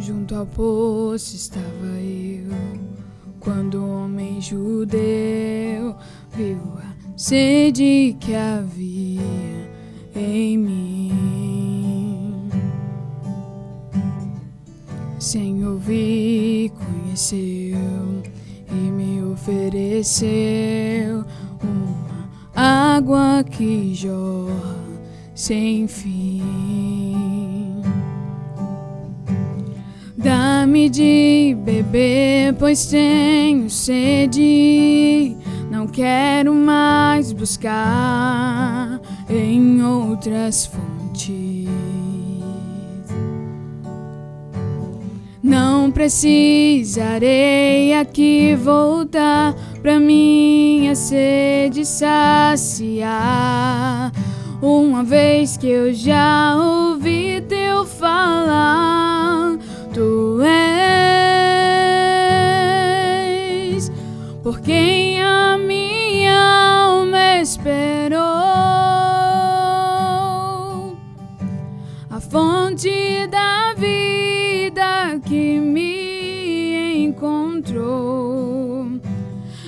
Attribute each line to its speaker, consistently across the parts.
Speaker 1: Junto ao poço estava eu, quando o homem judeu viu a sede que havia em mim. Sem ouvir, conheceu e me ofereceu uma água que jorra sem fim. Dá-me de beber, pois tenho sede. Não quero mais buscar em outras fontes. Não precisarei aqui voltar pra minha sede saciar, uma vez que eu já ouvi teu falar. Tu és por quem a minha alma esperou, a fonte da vida que me encontrou.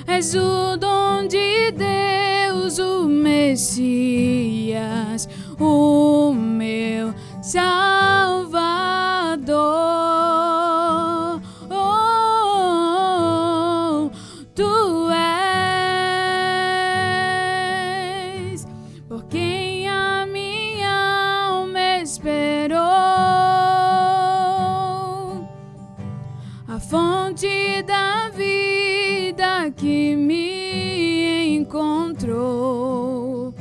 Speaker 1: És o dom de Deus, o Messias, o meu Salvador. Oh, tu és por quem a minha alma esperou, a fonte da vida que me encontrou.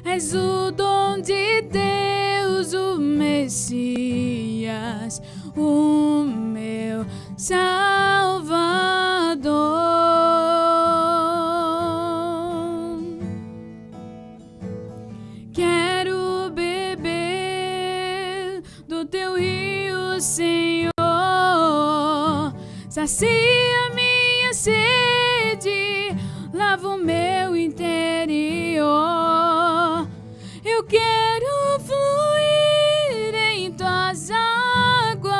Speaker 1: És o dom de Deus, o Messias, o meu Salvador. Quero beber do teu rio, Senhor. Sacia minha sede, lava o meu interior. Eu quero fluir em tuas águas.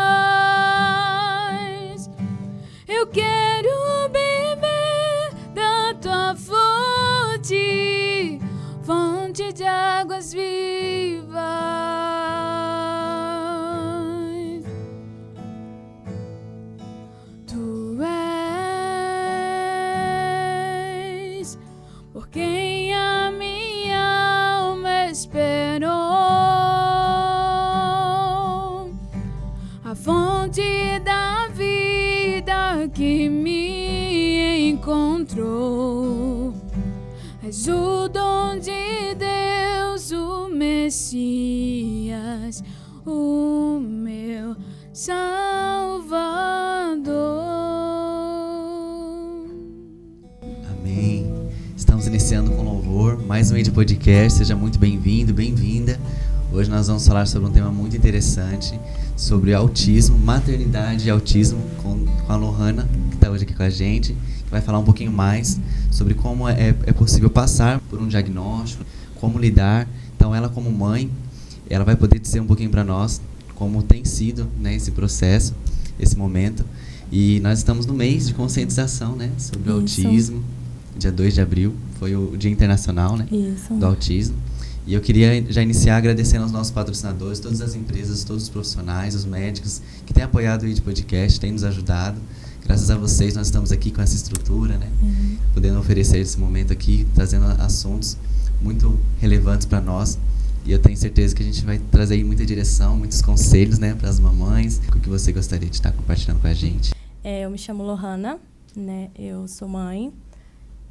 Speaker 1: Eu quero beber da tua fonte, fonte de águas vivas. Tu és por quem a minha alma esperou, a fonte da vida que me encontrou. És o dom de Deus, o Messias, o meu Salvador.
Speaker 2: Amém. Estamos iniciando com louvor, mais um vídeo podcast. Seja muito bem-vindo, bem-vinda. Hoje nós vamos falar sobre um tema muito interessante, sobre autismo, maternidade e autismo, com a Lohana, que está hoje aqui com a gente, que vai falar um pouquinho mais sobre como é possível passar por um diagnóstico, como lidar. Então ela, como mãe, ela vai poder dizer um pouquinho para nós como tem sido, né, esse processo, esse momento. E nós estamos no mês de conscientização, né, sobre o autismo. Dia 2 de abril foi o Dia Internacional, né, do Autismo. E eu queria já iniciar agradecendo aos nossos patrocinadores, todas as empresas, todos os profissionais, os médicos que têm apoiado o vídeo podcast, têm nos ajudado. Graças a vocês nós estamos aqui com essa estrutura, né, podendo oferecer esse momento aqui, trazendo assuntos muito relevantes para nós. E eu tenho certeza que a gente vai trazer aí muita direção, muitos conselhos, né, para as mamães. O que você gostaria de estar compartilhando com a gente?
Speaker 3: Eu me chamo Lohana, né, eu sou mãe.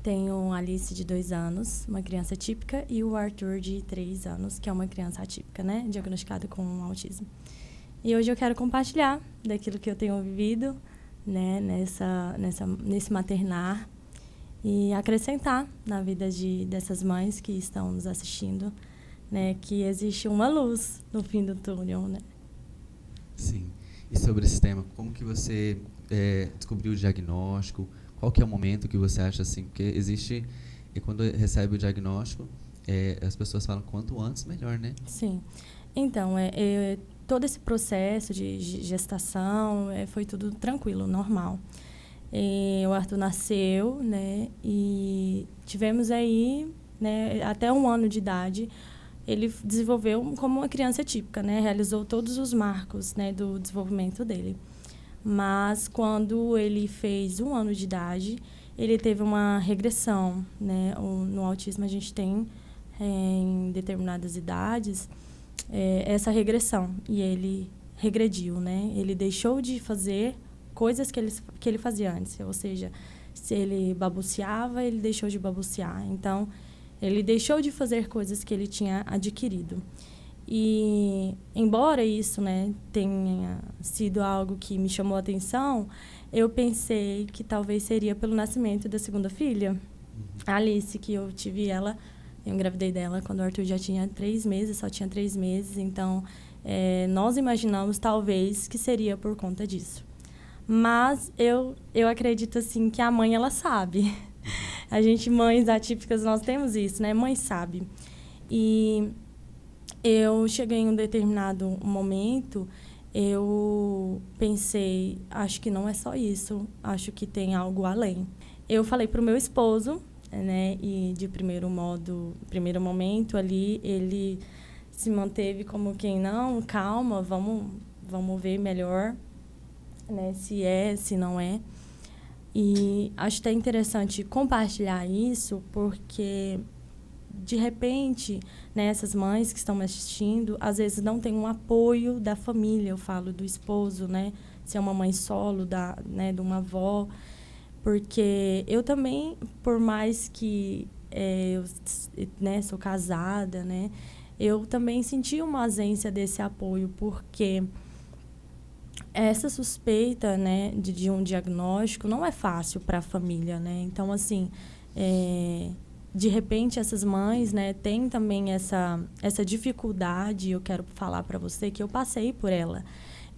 Speaker 3: Tenho a Alice, de 2 anos, uma criança típica, e o Arthur, de 3 anos, que é uma criança atípica, né, diagnosticado com autismo. E hoje eu quero compartilhar daquilo que eu tenho vivido, né, nesse maternar, e acrescentar na vida dessas mães que estão nos assistindo, né, que existe uma luz no fim do túnel, né.
Speaker 2: Sim. E sobre esse tema, como que você descobriu o diagnóstico? Qual que é o momento que você acha assim? Porque existe, e quando recebe o diagnóstico, as pessoas falam quanto antes, melhor, né?
Speaker 3: Sim. Então, todo esse processo de gestação foi tudo tranquilo, normal. O Arthur nasceu, né? E tivemos aí, né, até 1 ano de idade, ele desenvolveu como uma criança típica, né? Realizou todos os marcos, né, do desenvolvimento dele. Mas quando ele fez 1 ano de idade, ele teve uma regressão, né? No autismo a gente tem, em determinadas idades, essa regressão. E ele regrediu, né? Ele deixou de fazer coisas que ele fazia antes. Ou seja, se ele balbuciava, ele deixou de balbuciar. Então, ele deixou de fazer coisas que ele tinha adquirido. E, embora isso, né, tenha sido algo que me chamou a atenção, eu pensei que talvez seria pelo nascimento da segunda filha, a Alice, que eu engravidei dela quando o Arthur já tinha 3 meses, só tinha 3 meses. Então, nós imaginamos talvez que seria por conta disso. Mas eu acredito, assim, que a mãe, ela sabe. A gente, mães atípicas, nós temos isso, né? Mãe sabe. E eu cheguei em um determinado momento, eu pensei, acho que não é só isso, acho que tem algo além. Eu falei para o meu esposo, né? E de primeiro momento ali, ele se manteve como quem não, calma, vamos ver melhor, né, se não é. E acho até interessante compartilhar isso, porque, de repente, né, essas mães que estão me assistindo, às vezes não têm um apoio da família, eu falo do esposo, né, se é uma mãe solo, né, de uma avó. Porque eu também, por mais que eu, né, sou casada, né, eu também senti uma ausência desse apoio, porque essa suspeita, né, de um diagnóstico não é fácil para a família, né? Então, assim, de repente, essas mães, né, têm também essa dificuldade. Eu quero falar para você que eu passei por ela.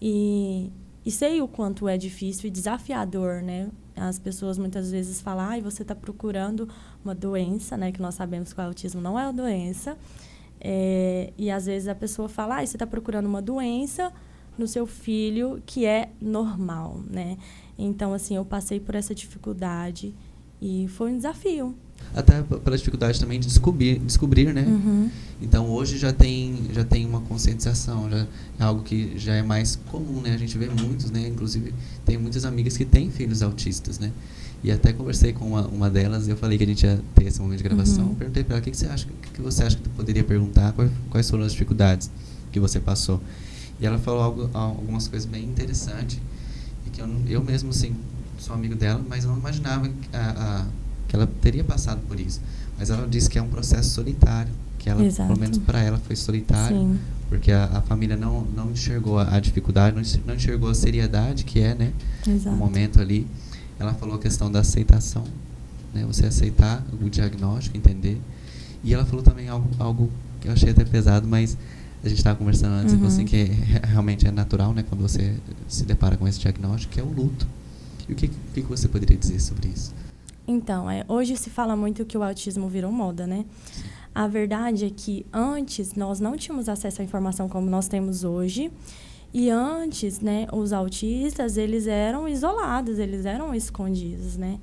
Speaker 3: E sei o quanto é difícil e desafiador, né? As pessoas muitas vezes falam, você está procurando uma doença, né? Que nós sabemos que o autismo não é uma doença. E, às vezes, a pessoa fala, você está procurando uma doença no seu filho que é normal, né? Então, assim, eu passei por essa dificuldade e foi um desafio.
Speaker 2: Até pela dificuldade também de descobrir, né?
Speaker 3: Uhum.
Speaker 2: Então, hoje já tem uma conscientização, já é algo que já é mais comum, né? A gente vê muitos, né? Inclusive, tem muitas amigas que têm filhos autistas, né? E até conversei com uma delas, eu falei que a gente ia ter esse momento de gravação.
Speaker 3: Uhum.
Speaker 2: Perguntei para ela, o que você acha que tu poderia perguntar? Quais foram as dificuldades que você passou? E ela falou algumas coisas bem interessantes, e que eu mesmo, assim, sou amigo dela, mas eu não imaginava que ela teria passado por isso. Mas ela disse que é um processo solitário, que ela,
Speaker 3: Exato.
Speaker 2: pelo menos para ela, foi solitário.
Speaker 3: Sim.
Speaker 2: Porque a família não enxergou a dificuldade, não enxergou a seriedade que é, né?
Speaker 3: Exato.
Speaker 2: O momento ali. Ela falou a questão da aceitação, né? Você aceitar o diagnóstico, entender. E ela falou também algo que eu achei até pesado, mas a gente estava conversando antes,
Speaker 3: Uhum.
Speaker 2: assim, que realmente é natural, né, quando você se depara com esse diagnóstico, que é o luto. E o que você poderia dizer sobre isso?
Speaker 3: Então, hoje se fala muito que o autismo virou moda, né?
Speaker 2: Sim.
Speaker 3: A verdade é que antes nós não tínhamos acesso à informação como nós temos hoje. E antes, né, os autistas, eles eram isolados, eles eram escondidos, né?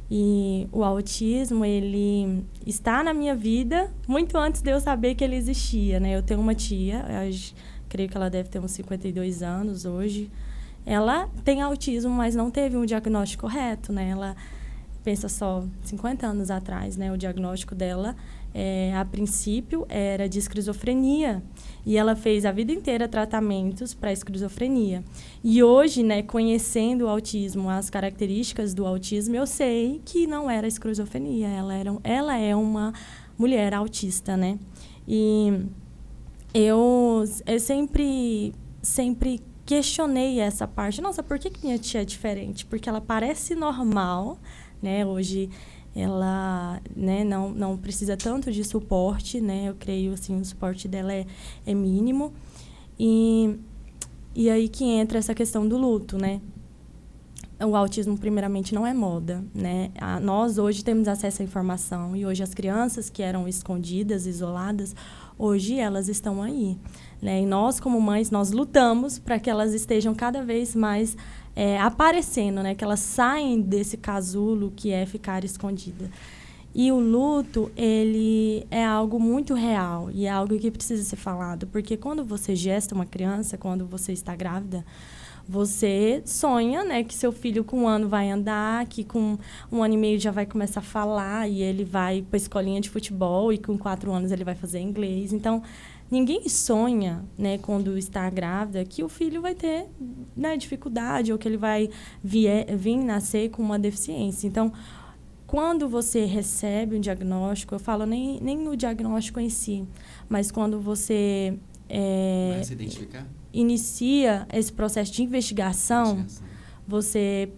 Speaker 3: E o autismo, ele está na minha vida muito antes de eu saber que ele existia, né? Eu tenho uma tia, creio que ela deve ter uns 52 anos hoje. Ela tem autismo, mas não teve um diagnóstico correto, né? Ela, pensa só, 50 anos atrás, né? O diagnóstico dela, a princípio, era de esquizofrenia. E ela fez a vida inteira tratamentos para esquizofrenia. E hoje, né, conhecendo o autismo, as características do autismo, eu sei que não era esquizofrenia. Ela é uma mulher autista, né? E eu sempre questionei essa parte. Nossa, por que minha tia é diferente? Porque ela parece normal, né? Hoje ela, né, não precisa tanto de suporte, né? Eu creio, assim, o suporte dela é mínimo. E aí que entra essa questão do luto, né? o autismo, primeiramente, não é moda, né? Nós, hoje, temos acesso à informação e hoje as crianças que eram escondidas, isoladas, hoje elas estão aí, né? E nós, como mães, nós lutamos para que elas estejam cada vez mais aparecendo, né? Que elas saem desse casulo que é ficar escondida. E o luto, ele é algo muito real e é algo que precisa ser falado, porque quando você gesta uma criança, quando você está grávida, você sonha, né, que seu filho com 1 ano vai andar, que com 1 ano e meio já vai começar a falar e ele vai para a escolinha de futebol e com 4 anos ele vai fazer inglês. Então, ninguém sonha, né, quando está grávida, que o filho vai ter, né, dificuldade ou que ele vai vir nascer com uma deficiência. Então, quando você recebe um diagnóstico, eu falo nem o diagnóstico em si, mas quando você
Speaker 2: Vai se identificar?
Speaker 3: inicia esse processo de investigação, você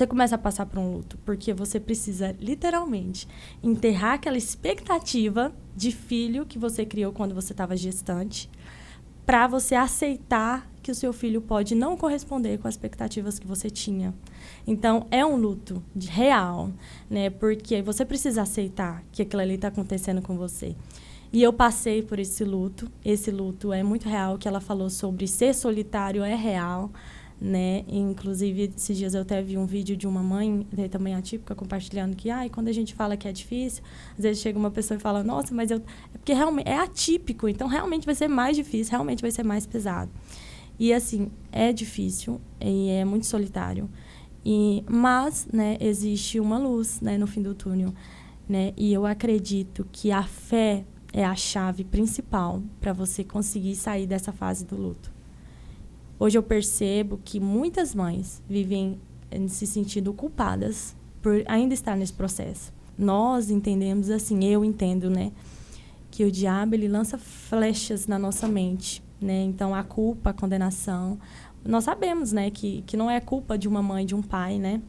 Speaker 3: começa a passar por um luto, porque você precisa, literalmente, enterrar aquela expectativa de filho que você criou quando você estava gestante, para você aceitar que o seu filho pode não corresponder com as expectativas que você tinha. Então, é um luto real, né? Porque você precisa aceitar que aquilo ali está acontecendo com você. E eu passei por esse luto. Esse luto é muito real. O que ela falou sobre ser solitário é real, né? Inclusive, esses dias eu até vi um vídeo de uma mãe, também atípica, compartilhando que, quando a gente fala que é difícil, às vezes chega uma pessoa e fala, nossa, mas é porque realmente é atípico, então realmente vai ser mais difícil, realmente vai ser mais pesado. E, assim, é difícil e é muito solitário. Mas, né, existe uma luz, né, no fim do túnel, né? E eu acredito que a fé é a chave principal para você conseguir sair dessa fase do luto. Hoje eu percebo que muitas mães vivem se sentindo culpadas por ainda estar nesse processo. Nós entendemos assim, eu entendo, né, que o diabo ele lança flechas na nossa mente, né? Então a culpa, a condenação, nós sabemos, né, que não é culpa de uma mãe, de um pai, né?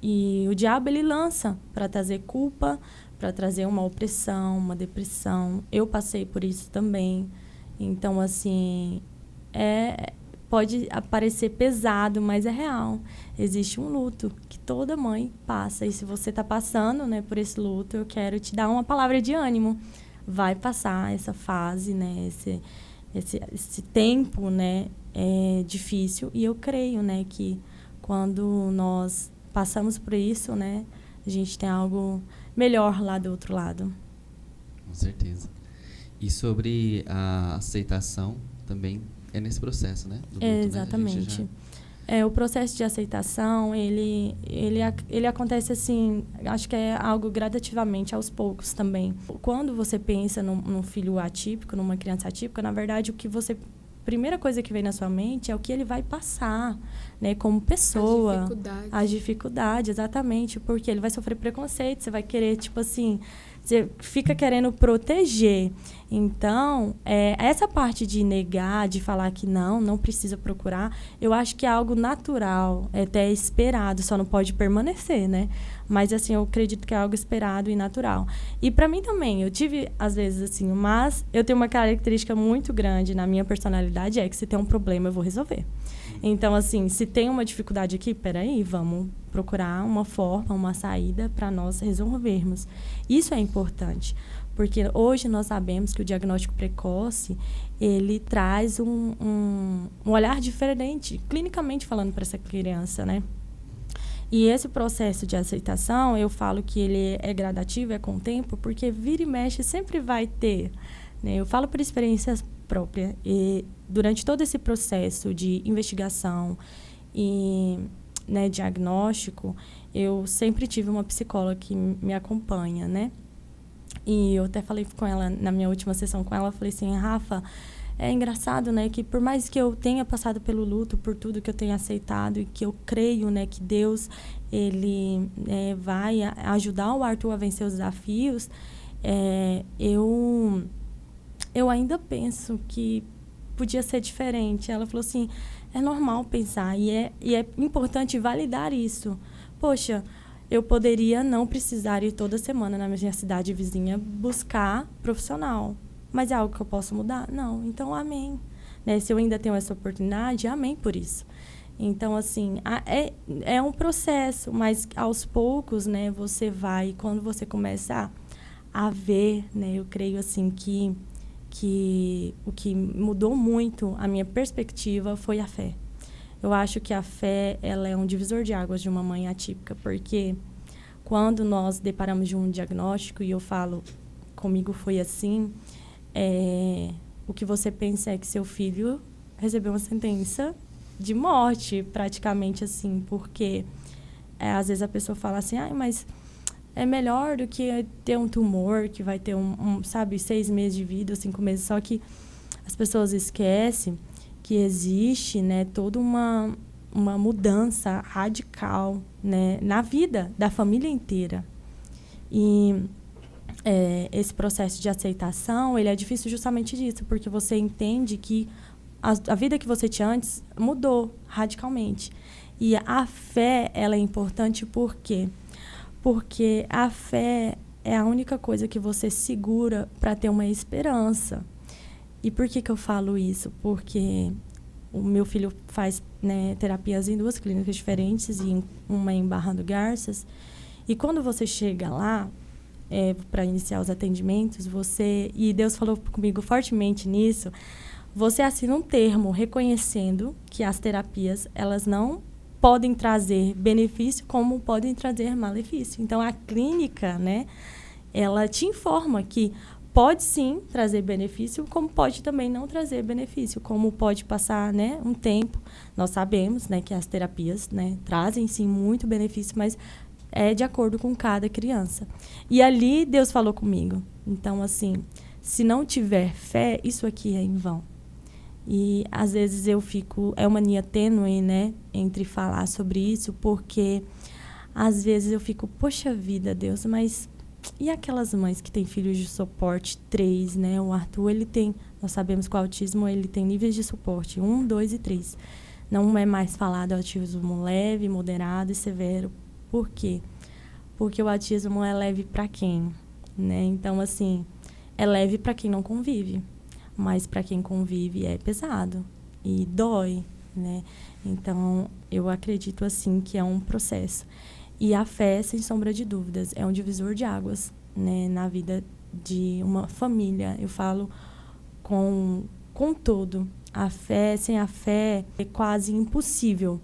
Speaker 3: E o diabo ele lança para trazer culpa, para trazer uma opressão, uma depressão. Eu passei por isso também. Então, assim, pode parecer pesado, mas é real. Existe um luto que toda mãe passa. E se você está passando, né, por esse luto, eu quero te dar uma palavra de ânimo. Vai passar essa fase, né, esse tempo, né, é difícil. E eu creio, né, que quando nós passamos por isso, né, a gente tem algo melhor lá do outro lado.
Speaker 2: Com certeza. E sobre a aceitação também é nesse processo, né? Do luto,
Speaker 3: exatamente.
Speaker 2: Né?
Speaker 3: O processo de aceitação, ele acontece assim, acho que é algo gradativamente, aos poucos também. Quando você pensa num filho atípico, numa criança atípica, na verdade, primeira coisa que vem na sua mente é o que ele vai passar, né, como pessoa. As dificuldades, exatamente, porque ele vai sofrer preconceito, você vai querer, tipo assim, você fica querendo proteger. Então, essa parte de negar, de falar que não precisa procurar, eu acho que é algo natural, é até esperado, só não pode permanecer, né? Mas, assim, eu acredito que é algo esperado e natural. E para mim também, eu tive, às vezes, assim, mas eu tenho uma característica muito grande na minha personalidade, é que se tem um problema, eu vou resolver. Então, assim, se tem uma dificuldade aqui, peraí, vamos procurar uma forma, uma saída para nós resolvermos. Isso é importante, porque hoje nós sabemos que o diagnóstico precoce, ele traz um olhar diferente, clinicamente falando, para essa criança, né? E esse processo de aceitação, eu falo que ele é gradativo, é com o tempo, porque vira e mexe sempre vai ter, né? Eu falo por experiência própria. E durante todo esse processo de investigação e, né, diagnóstico, eu sempre tive uma psicóloga que me acompanha, né? E eu até falei com ela, na minha última sessão com ela, eu falei assim, Rafa, é engraçado, né, que por mais que eu tenha passado pelo luto, por tudo que eu tenha aceitado e que eu creio, né, que Deus, ele vai ajudar o Arthur a vencer os desafios, eu ainda penso que podia ser diferente. Ela falou assim, é normal pensar e é importante validar isso. Poxa, eu poderia não precisar ir toda semana na minha cidade vizinha buscar profissional. Mas é algo que eu posso mudar? Não. Então, amém. Né? Se eu ainda tenho essa oportunidade, amém por isso. Então, assim, é um processo, mas aos poucos, né, você vai, quando você começa a ver, né, eu creio, assim, que o que mudou muito a minha perspectiva foi a fé. Eu acho que a fé, ela é um divisor de águas de uma mãe atípica, porque quando nós deparamos de um diagnóstico, e eu falo, comigo foi assim, o que você pensa é que seu filho recebeu uma sentença de morte, praticamente, assim, porque às vezes a pessoa fala assim, mas é melhor do que ter um tumor que vai ter sabe, 6 meses de vida, 5 meses, só que as pessoas esquecem que existe, né, toda uma mudança radical, né, na vida da família inteira. E esse processo de aceitação, ele é difícil justamente disso, porque você entende que a vida que você tinha antes mudou radicalmente. E a fé, ela é importante por quê? Porque a fé é a única coisa que você segura para ter uma esperança. E por que eu falo isso? Porque o meu filho faz, né, terapias em 2 clínicas diferentes, e uma em Barra do Garças. E quando você chega lá, para iniciar os atendimentos, e Deus falou comigo fortemente nisso, você assina um termo reconhecendo que as terapias, elas não podem trazer benefício como podem trazer malefício. Então, a clínica, né, ela te informa que pode sim trazer benefício, como pode também não trazer benefício, como pode passar, né, um tempo. Nós sabemos, né, que as terapias, né, trazem sim muito benefício, mas é de acordo com cada criança. E ali Deus falou comigo. Então, assim, se não tiver fé, isso aqui é em vão. E às vezes eu fico, é uma linha tênue, né, entre falar sobre isso, porque às vezes eu fico, poxa vida, Deus, mas e aquelas mães que têm filhos de suporte 3, né? O Arthur, nós sabemos que o autismo, ele tem níveis de suporte 1, 2 e 3. Não é mais falado autismo leve, moderado e severo. Por quê? Porque o autismo é leve para quem, né? Então, assim, é leve para quem não convive. Mas para quem convive é pesado e dói, né? Então, eu acredito, assim, que é um processo. E a fé, sem sombra de dúvidas, é um divisor de águas, né, na vida de uma família. Eu falo com todo. Sem a fé, é quase impossível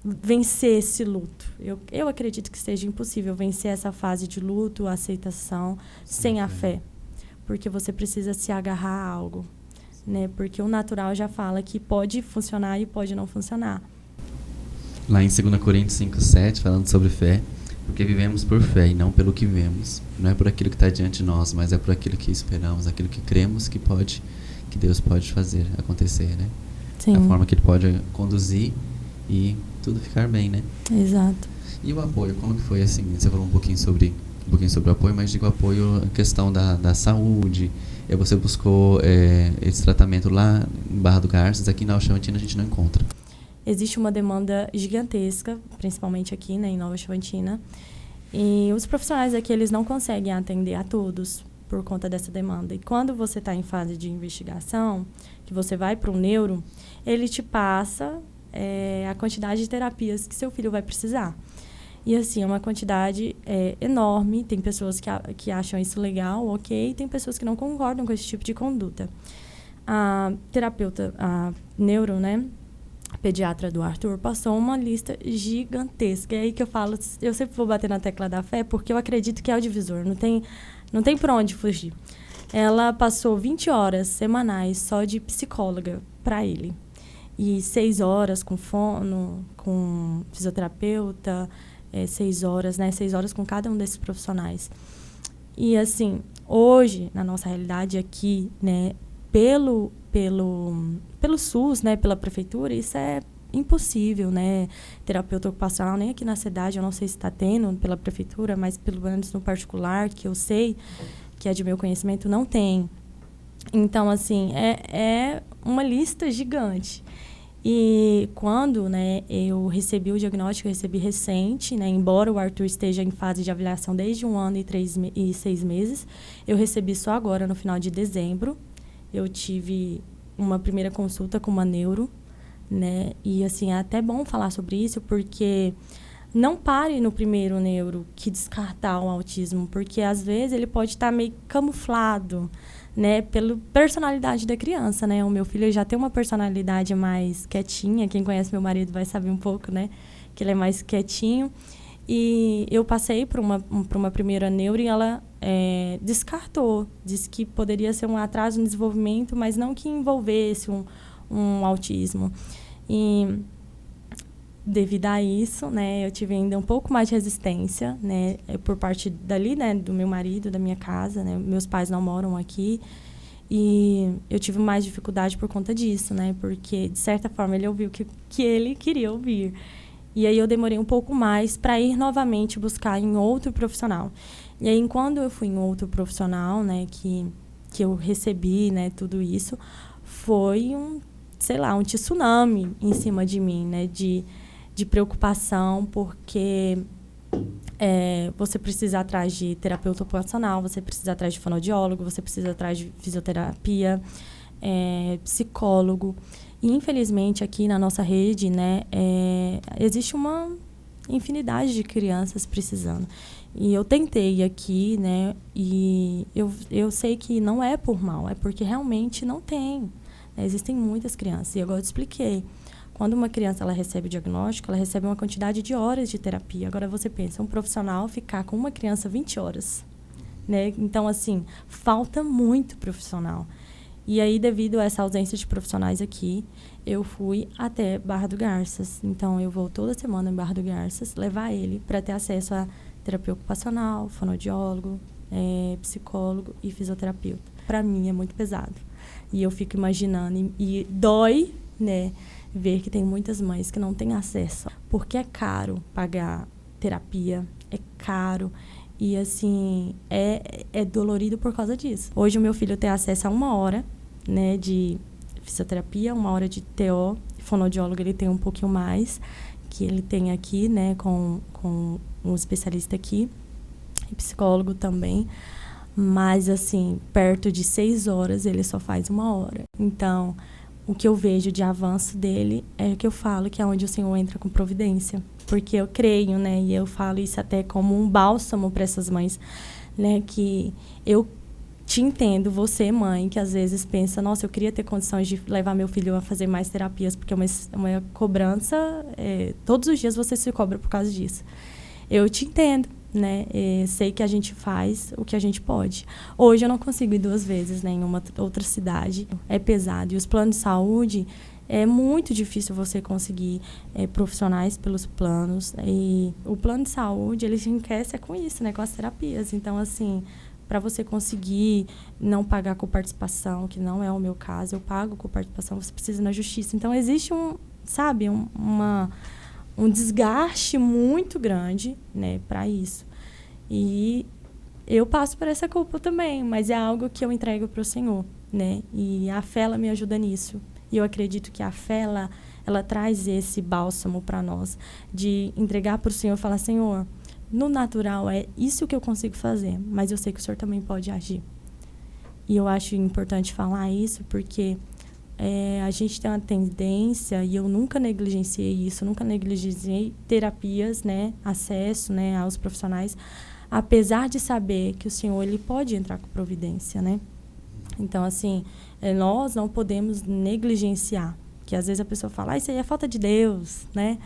Speaker 3: vencer esse luto. Eu acredito que seja impossível vencer essa fase de luto, aceitação, sem a fé. Porque você precisa se agarrar a algo, né? Porque o natural já fala que pode funcionar e pode não funcionar.
Speaker 2: Lá em 2 Coríntios 5:7, falando sobre fé, porque vivemos por fé e não pelo que vemos. Não é por aquilo que está diante de nós, mas é por aquilo que esperamos, aquilo que cremos que Deus pode fazer acontecer, né?
Speaker 3: Sim.
Speaker 2: A forma que Ele pode conduzir e tudo ficar bem, né?
Speaker 3: Exato.
Speaker 2: E o apoio, como que foi assim? Você falou um pouquinho sobre o apoio, mas digo apoio, a questão da saúde. Você buscou esse tratamento lá em Barra do Garças, aqui na Chavantina a gente não encontra.
Speaker 3: Existe uma demanda gigantesca, principalmente aqui, né, em Nova Chavantina. E os profissionais aqui, eles não conseguem atender a todos por conta dessa demanda. E quando você está em fase de investigação, que você vai para o neuro, ele te passa a quantidade de terapias que seu filho vai precisar. E, assim, é uma quantidade enorme. Tem pessoas que acham isso legal, ok, e tem pessoas que não concordam com esse tipo de conduta. A terapeuta, a neuro, né, pediatra do Arthur, passou uma lista gigantesca. É aí que eu falo, eu sempre vou bater na tecla da fé, porque eu acredito que é o divisor, não tem por onde fugir. Ela passou 20 horas semanais só de psicóloga para ele. E 6 horas com fono, com fisioterapeuta, 6 horas, né? 6 horas com cada um desses profissionais. E, assim, hoje, na nossa realidade aqui, né, pelo SUS, né, pela prefeitura, isso é impossível, né? Terapeuta ocupacional, nem aqui na cidade, eu não sei se está tendo pela prefeitura, mas pelo menos no particular, que eu sei, que é de meu conhecimento, não tem. Então, assim, é uma lista gigante. E quando, né, eu recebi o diagnóstico, eu recebi recente, né, embora o Arthur esteja em fase de avaliação desde 1 ano e 6 meses, eu recebi só agora, no final de dezembro. Eu tive uma primeira consulta com uma neuro, né? E, assim, é até bom falar sobre isso, porque não pare no primeiro neuro que descartar o autismo, porque, às vezes, ele pode estar meio camuflado, né? Pela personalidade da criança, né? O meu filho já tem uma personalidade mais quietinha. Quem conhece meu marido vai saber um pouco, né? Que ele é mais quietinho. E eu passei por uma primeira neuro e ela descartou. Disse que poderia ser um atraso no desenvolvimento, mas não que envolvesse um autismo. E devido a isso, né, eu tive ainda um pouco mais de resistência, né, por parte dali, né, do meu marido, da minha casa, né, meus pais não moram aqui, e eu tive mais dificuldade por conta disso, né, porque, de certa forma, ele ouviu o que ele queria ouvir. E aí eu demorei um pouco mais para ir novamente buscar em outro profissional. E aí, quando eu fui em outro profissional, né, que eu recebi, né, tudo isso, foi um tsunami em cima de mim, né, de preocupação, porque você precisa ir atrás de terapeuta ocupacional, você precisa ir atrás de fonoaudiólogo, você precisa ir atrás de fisioterapia, psicólogo. E, infelizmente, aqui na nossa rede, né, existe uma infinidade de crianças precisando. E eu tentei aqui, né, e eu sei que não é por mal, é porque realmente não tem. Né, existem muitas crianças. E agora eu expliquei. Quando uma criança ela recebe o diagnóstico, ela recebe uma quantidade de horas de terapia. Agora você pensa, um profissional ficar com uma criança 20 horas. Né? Então, assim, falta muito profissional. E aí, devido a essa ausência de profissionais aqui, eu fui até Barra do Garças. Então, eu vou toda semana em Barra do Garças levar ele para ter acesso a terapia ocupacional, fonoaudiólogo, psicólogo e fisioterapeuta. Para mim, é muito pesado. E eu fico imaginando, e dói, né, ver que tem muitas mães que não têm acesso. Porque é caro pagar terapia, é caro. E, assim, é dolorido por causa disso. Hoje, o meu filho tem acesso a 1 hora, né, de fisioterapia, 1 hora de TO. Fonoaudiólogo, ele tem um pouquinho mais, que ele tem aqui, né, com um especialista aqui. E psicólogo também. Mas, assim, perto de 6 horas, ele só faz 1 hora. Então, o que eu vejo de avanço dele é o que eu falo, que é onde o Senhor entra com providência. Porque eu creio, né, e eu falo isso até como um bálsamo para essas mães, né, que eu te entendo, você, mãe, que às vezes pensa, nossa, eu queria ter condições de levar meu filho a fazer mais terapias, porque é uma cobrança, todos os dias você se cobra por causa disso. Eu te entendo, né, sei que a gente faz o que a gente pode. Hoje eu não consigo ir 2 vezes, né, em uma outra cidade, é pesado. E os planos de saúde, é muito difícil você conseguir profissionais pelos planos. E o plano de saúde, ele enriquece com isso, né, com as terapias. Então, assim, para você conseguir não pagar com participação, que não é o meu caso, eu pago com participação, você precisa ir na justiça. Então, existe um desgaste muito grande, né, para isso. E eu passo por essa culpa também, mas é algo que eu entrego para o Senhor, né? E a fé, ela me ajuda nisso. E eu acredito que a fé, ela traz esse bálsamo para nós, de entregar para o Senhor e falar, Senhor, no natural é isso que eu consigo fazer, mas eu sei que o Senhor também pode agir. E eu acho importante falar isso porque a gente tem uma tendência, e eu nunca negligenciei isso, nunca negligenciei terapias, né, acesso, né, aos profissionais, apesar de saber que o Senhor, ele pode entrar com providência, né? Então, assim, nós não podemos negligenciar, que às vezes a pessoa fala, isso aí é falta de Deus, né?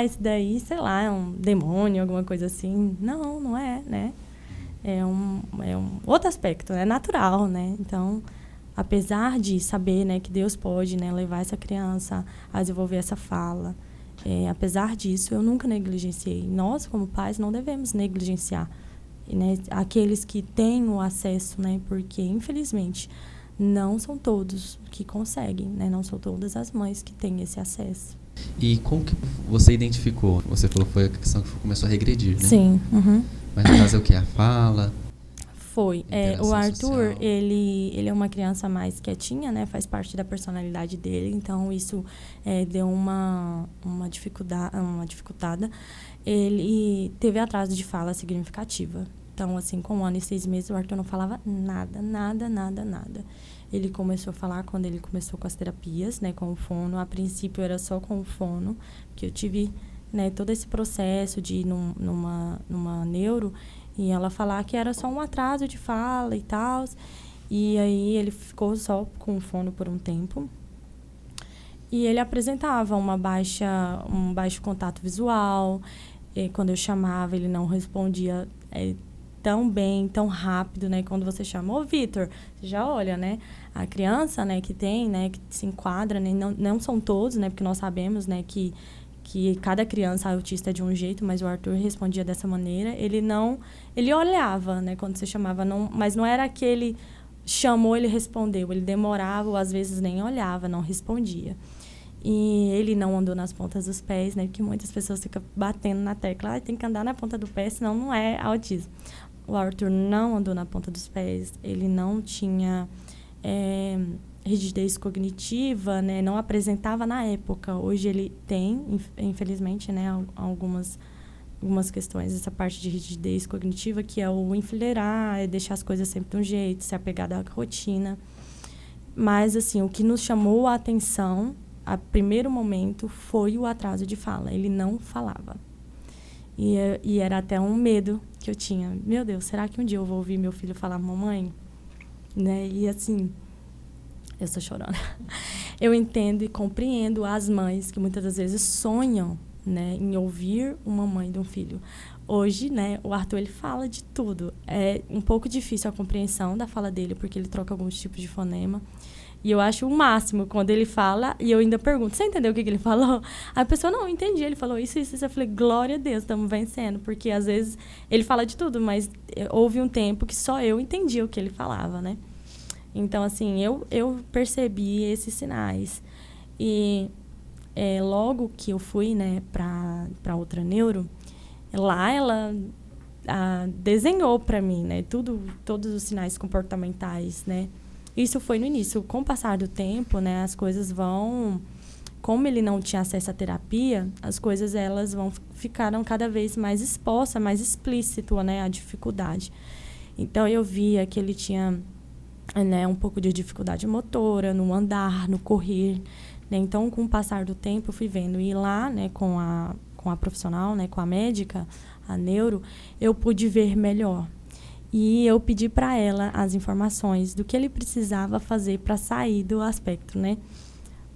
Speaker 3: Isso daí, sei lá, é um demônio, alguma coisa assim. Não, não é, né? É um outro aspecto, é natural, né? Então, apesar de saber, né, que Deus pode, né, levar essa criança a desenvolver essa fala, apesar disso, eu nunca negligenciei. Nós, como pais, não devemos negligenciar, né, aqueles que têm o acesso, né, porque, infelizmente, não são todos que conseguem, né, não são todas as mães que têm esse acesso.
Speaker 2: E como que você identificou? Você falou que foi a questão que começou a regredir, né?
Speaker 3: Sim. Uhum.
Speaker 2: Mas no caso é o que? A fala?
Speaker 3: Foi. O Arthur, ele é uma criança mais quietinha, né? Faz parte da personalidade dele. Então, isso deu uma dificuldade, dificultada. Ele teve atraso de fala significativa. Então, assim, com 1 ano e 6 meses, o Arthur não falava nada, nada, nada, nada. Ele começou a falar quando ele começou com as terapias, né, com o fono. A princípio era só com o fono, que eu tive, né, todo esse processo de ir numa neuro e ela falar que era só um atraso de fala e tal. E aí ele ficou só com o fono por um tempo. E ele apresentava um baixo contato visual. E quando eu chamava, ele não respondia tão bem, tão rápido, né? Quando você chama, ô Vitor, você já olha, né? A criança, né, que tem, né, que se enquadra, né? Não são todos, né? Porque nós sabemos, né, que cada criança autista é de um jeito, mas o Arthur respondia dessa maneira. Ele olhava, né? Quando você chamava, mas não era aquele chamou, ele respondeu. Ele demorava, ou às vezes nem olhava, não respondia. E ele não andou nas pontas dos pés, né? Porque muitas pessoas ficam batendo na tecla. Tem que andar na ponta do pé, senão não é autismo. O Arthur não andou na ponta dos pés. Ele não tinha rigidez cognitiva, né? Não apresentava na época. Hoje ele tem, infelizmente, né? Algumas questões. Essa parte de rigidez cognitiva, que é o enfileirar, é deixar as coisas sempre de um jeito, se apegar da rotina. Mas, assim, o que nos chamou a atenção a primeiro momento foi o atraso de fala. Ele não falava. E era até um medo que eu tinha. Meu Deus, será que um dia eu vou ouvir meu filho falar mamãe? Né? E assim, eu estou chorando. Eu entendo e compreendo as mães que muitas das vezes sonham, né, em ouvir uma mãe de um filho. Hoje, né, o Arthur, ele fala de tudo. É um pouco difícil a compreensão da fala dele, porque ele troca alguns tipos de fonema. E eu acho o máximo quando ele fala e eu ainda pergunto, você entendeu o que ele falou? Aí a pessoa, não, entendi, ele falou isso. Eu falei, glória a Deus, estamos vencendo. Porque às vezes ele fala de tudo, mas houve um tempo que só eu entendi o que ele falava, né? Então, assim, eu percebi esses sinais. E logo que eu fui, né, para outra neuro, lá ela desenhou para mim, né, todos os sinais comportamentais, né? Isso foi no início. Com o passar do tempo, né, as coisas vão... Como ele não tinha acesso à terapia, as coisas elas ficaram cada vez mais expostas, mais explícito, né, a dificuldade. Então, eu via que ele tinha, né, um pouco de dificuldade motora, no andar, no correr. Né? Então, com o passar do tempo, eu fui vendo. E lá, né, com a profissional, né, com a médica, a neuro, eu pude ver melhor. E eu pedi para ela as informações do que ele precisava fazer para sair do aspecto, né?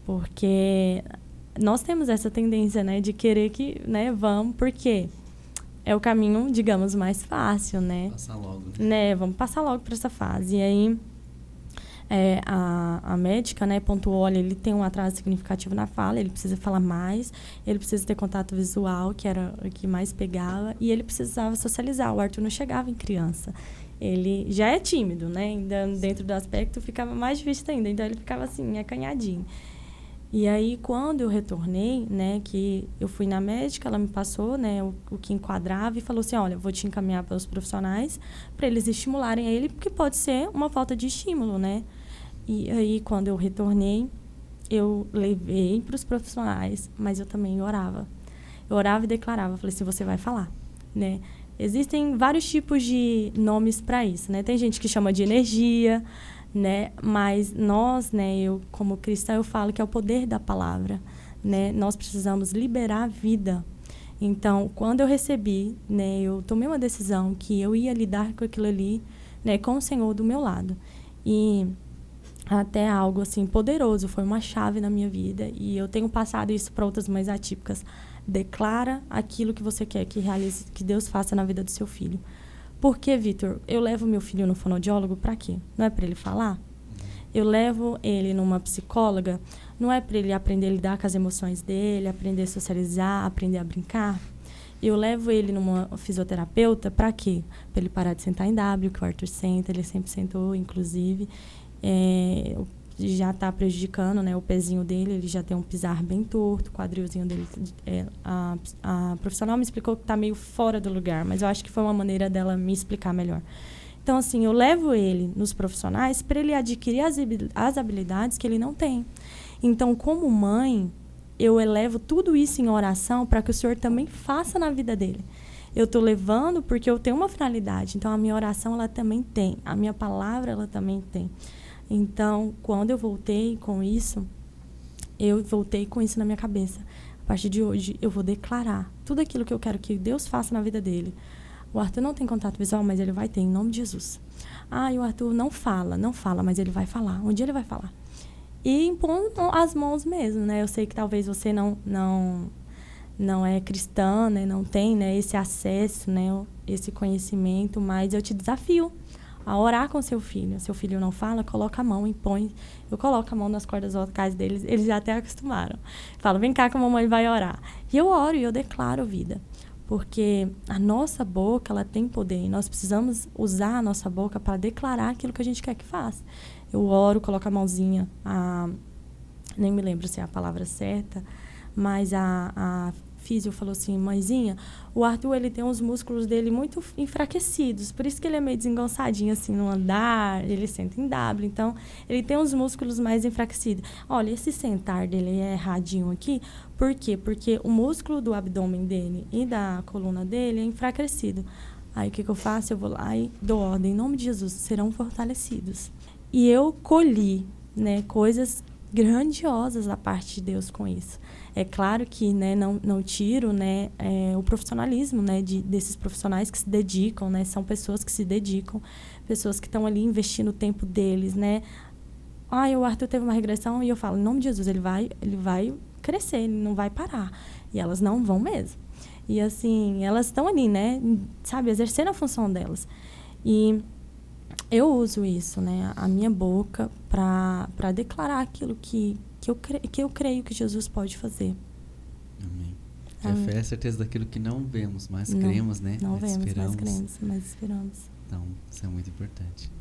Speaker 3: Porque nós temos essa tendência, né, de querer que, né, vamos, porque é o caminho, digamos, mais fácil, né?
Speaker 2: Passar logo,
Speaker 3: né? Vamos passar logo para essa fase. E aí, a médica, né, pontuou, olha, ele tem um atraso significativo na fala, ele precisa falar mais, ele precisa ter contato visual, que era o que mais pegava, e ele precisava socializar. O Arthur não chegava em criança. Ele já é tímido, né? Ainda dentro do aspecto ficava mais difícil ainda, então ele ficava assim, acanhadinho. E aí, quando eu retornei, né, que eu fui na médica, ela me passou, né, o que enquadrava e falou assim, olha, vou te encaminhar para os profissionais para eles estimularem ele, porque pode ser uma falta de estímulo, né? E aí, quando eu retornei, eu levei para os profissionais, mas eu também orava. Eu orava e declarava, falei assim, você vai falar, né? Existem vários tipos de nomes para isso, né? Tem gente que chama de energia, né? Mas nós, né, eu como cristã, eu falo que é o poder da palavra, né? Nós precisamos liberar a vida. Então, quando eu recebi, né, eu tomei uma decisão que eu ia lidar com aquilo ali, né, com o Senhor do meu lado. E até algo assim poderoso, foi uma chave na minha vida e eu tenho passado isso para outras mães atípicas. Declara aquilo que você quer que realize, que Deus faça na vida do seu filho. Por que, Vitor? Eu levo meu filho no fonoaudiólogo para quê? Não é para ele falar? Eu levo ele numa psicóloga, não é para ele aprender a lidar com as emoções dele, aprender a socializar, aprender a brincar? Eu levo ele numa fisioterapeuta para quê? Para ele parar de sentar em W, que o Arthur senta, ele sempre sentou, inclusive. Já está prejudicando, né, o pezinho dele, ele já tem um pisar bem torto, o quadrilzinho dele. A profissional me explicou que está meio fora do lugar, mas eu acho que foi uma maneira dela me explicar melhor. Então, assim, eu levo ele nos profissionais para ele adquirir as habilidades que ele não tem. Então, como mãe, eu elevo tudo isso em oração para que o Senhor também faça na vida dele. eu estou levando porque eu tenho uma finalidade. Então, a minha oração, ela também tem. A minha palavra, ela também tem. Então, quando eu voltei com isso, eu voltei com isso na minha cabeça. A partir de hoje, eu vou declarar tudo aquilo que eu quero que Deus faça na vida dele. O Arthur não tem contato visual, mas ele vai ter, em nome de Jesus. E o Arthur não fala, mas ele vai falar. Um dia ele vai falar. E impondo as mãos mesmo, né? Eu sei que talvez você não é cristã, né? Não tem, né, esse acesso, né, esse conhecimento, mas eu te desafio a orar com seu filho. Seu filho não fala, coloca a mão, impõe. Eu coloco a mão nas cordas vocais deles, eles já até acostumaram. Falo, vem cá que a mamãe vai orar. E eu oro e eu declaro vida. Porque a nossa boca, ela tem poder. E nós precisamos usar a nossa boca para declarar aquilo que a gente quer que faça. Eu oro, coloco a mãozinha, nem me lembro se é a palavra certa, mas a físio falou assim, mãezinha, o Arthur, ele tem os músculos dele muito enfraquecidos, por isso que ele é meio desengonçadinho, assim, no andar, ele senta em W, então, ele tem os músculos mais enfraquecidos. Olha, esse sentar dele é erradinho aqui, por quê? Porque o músculo do abdômen dele e da coluna dele é enfraquecido. Aí, o que eu faço? Eu vou lá e dou ordem, em nome de Jesus, serão fortalecidos. E eu colhi, né, coisas grandiosas da parte de Deus com isso. É claro que, né, não tiro, né, o profissionalismo, né, desses profissionais que se dedicam, né, são pessoas que se dedicam, pessoas que estão ali investindo o tempo deles, né. O Arthur teve uma regressão e eu falo, em nome de Jesus, ele vai crescer, ele não vai parar. E elas não vão mesmo. E assim, elas estão ali, né, sabe, exercendo a função delas. E eu uso isso, né, a minha boca para declarar aquilo que eu creio que Jesus pode fazer.
Speaker 2: Amém. A fé é a certeza daquilo que não vemos, mas cremos, né?
Speaker 3: Não vemos, mas cremos, mas esperamos.
Speaker 2: Então, isso é muito importante.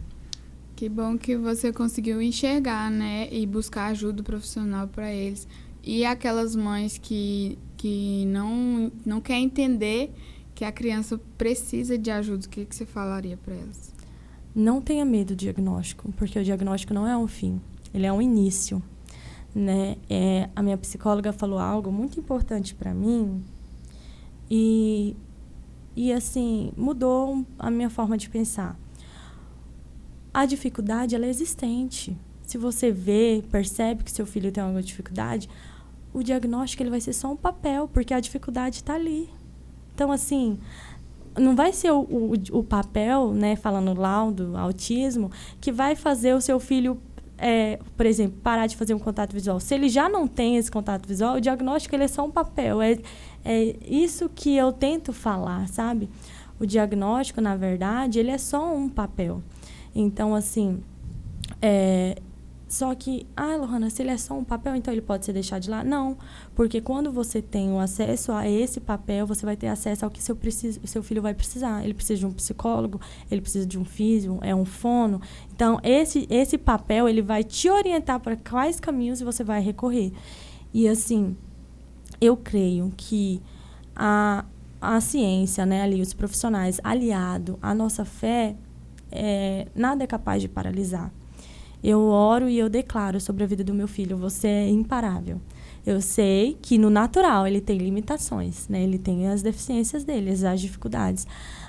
Speaker 1: Que bom que você conseguiu enxergar, né? E buscar ajuda profissional para eles. E aquelas mães que não querem entender que a criança precisa de ajuda, o que você falaria para elas?
Speaker 3: Não tenha medo do diagnóstico, porque o diagnóstico não é um fim, ele é um início. Né? A minha psicóloga falou algo muito importante para mim e assim, mudou a minha forma de pensar. A dificuldade, ela é existente. Se você percebe que seu filho tem alguma dificuldade, o diagnóstico ele vai ser só um papel, porque a dificuldade está ali. Então, assim, não vai ser o papel, né, falando laudo, autismo, que vai fazer o seu filho por exemplo, parar de fazer um contato visual. Se ele já não tem esse contato visual, o diagnóstico ele é só um papel. É isso que eu tento falar, sabe? O diagnóstico, na verdade, ele é só um papel. Então, assim, só que, Lohana, se ele é só um papel, então ele pode ser deixado de lado? Não, porque quando você tem o acesso a esse papel, você vai ter acesso ao que seu filho vai precisar. Ele precisa de um psicólogo, ele precisa de um físio, um fono. Então, esse papel, ele vai te orientar para quais caminhos você vai recorrer. E, assim, eu creio que a ciência, né, ali, os profissionais, aliado à nossa fé, nada é capaz de paralisar. Eu oro e eu declaro sobre a vida do meu filho, você é imparável. Eu sei que no natural ele tem limitações, né? Ele tem as deficiências dele, as dificuldades.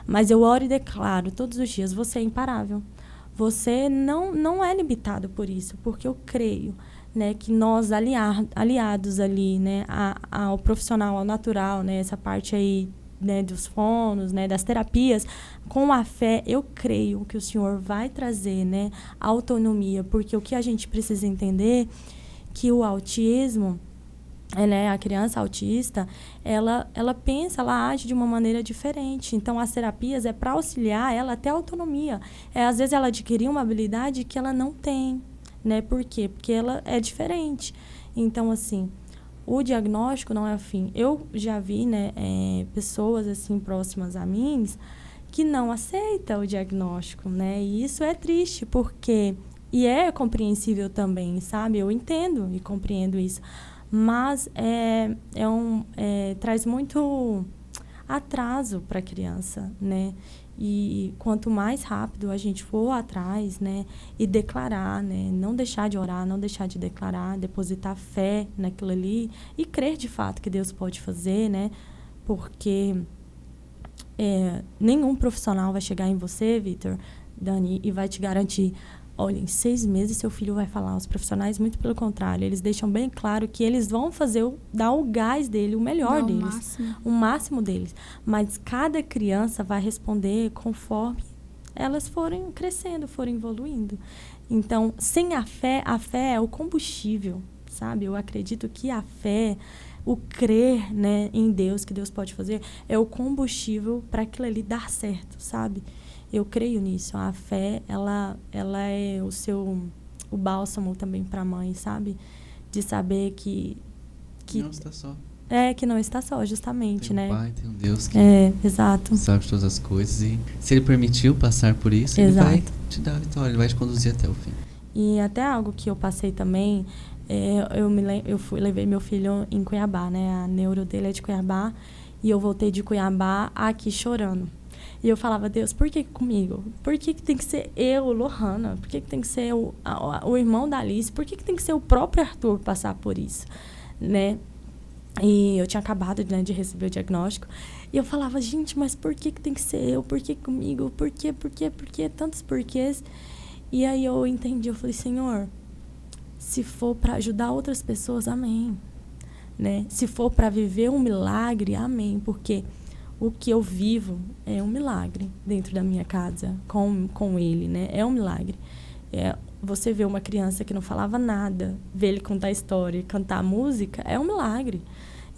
Speaker 3: Mas eu oro e declaro todos os dias, você é imparável. Você não é limitado por isso, porque eu creio, né, que nós aliados ali, né, ao profissional, ao natural, né, essa parte aí, né, dos fonos, né, das terapias, com a fé, eu creio que o Senhor vai trazer, né, autonomia, porque o que a gente precisa entender que o autismo, né, a criança autista, ela pensa, ela age de uma maneira diferente. Então, as terapias é para auxiliar ela até a autonomia. Às vezes, ela adquirir uma habilidade que ela não tem, né? Por quê? Porque ela é diferente. Então, assim, o diagnóstico não é o fim. Eu já vi, né, pessoas assim próximas a mim que não aceitam o diagnóstico, né? E isso é triste, porque... E é compreensível também, sabe? Eu entendo e compreendo isso. Mas traz muito atraso para a criança, né? E quanto mais rápido a gente for atrás, né, e declarar, né, não deixar de orar, não deixar de declarar, depositar fé naquilo ali e crer de fato que Deus pode fazer, né? Porque nenhum profissional vai chegar em você, Vitor, Dani, e vai te garantir, olha, em 6 meses seu filho vai falar. Os profissionais, muito pelo contrário, eles deixam bem claro que eles vão dar o gás dele, o melhor deles, o máximo deles. Mas cada criança vai responder conforme elas forem crescendo, forem evoluindo. Então, sem a fé é o combustível, sabe? Eu acredito que a fé, o crer, né, em Deus, que Deus pode fazer, é o combustível para aquilo ali dar certo, sabe? Eu creio nisso. A fé, ela é o bálsamo também para a mãe, sabe? De saber que
Speaker 2: não está só.
Speaker 3: Que não está só, justamente,
Speaker 2: tem
Speaker 3: né?
Speaker 2: Pai, tem um Deus que
Speaker 3: exato.
Speaker 2: sabe de todas as coisas. E se Ele permitiu passar por isso,
Speaker 3: Exato.
Speaker 2: Ele vai te dar a vitória, Ele vai te conduzir até o fim.
Speaker 3: E até algo que eu passei também, levei meu filho em Cuiabá, né? A neuro dele é de Cuiabá. E eu voltei de Cuiabá aqui chorando. E eu falava, Deus, por que comigo? Por que tem que ser eu, Lohana? Por que tem que ser o irmão da Alice? Por que tem que ser o próprio Arthur passar por isso? Né? E eu tinha acabado, né, de receber o diagnóstico. E eu falava, gente, mas por que tem que ser eu? Por que comigo? Por quê? Tantos porquês. E aí eu entendi, eu falei, Senhor, se for para ajudar outras pessoas, amém. Né? Se for para viver um milagre, amém. Porque o que eu vivo é um milagre dentro da minha casa, com ele, né? É um milagre. Você vê uma criança que não falava nada, ver ele contar história, cantar música, é um milagre.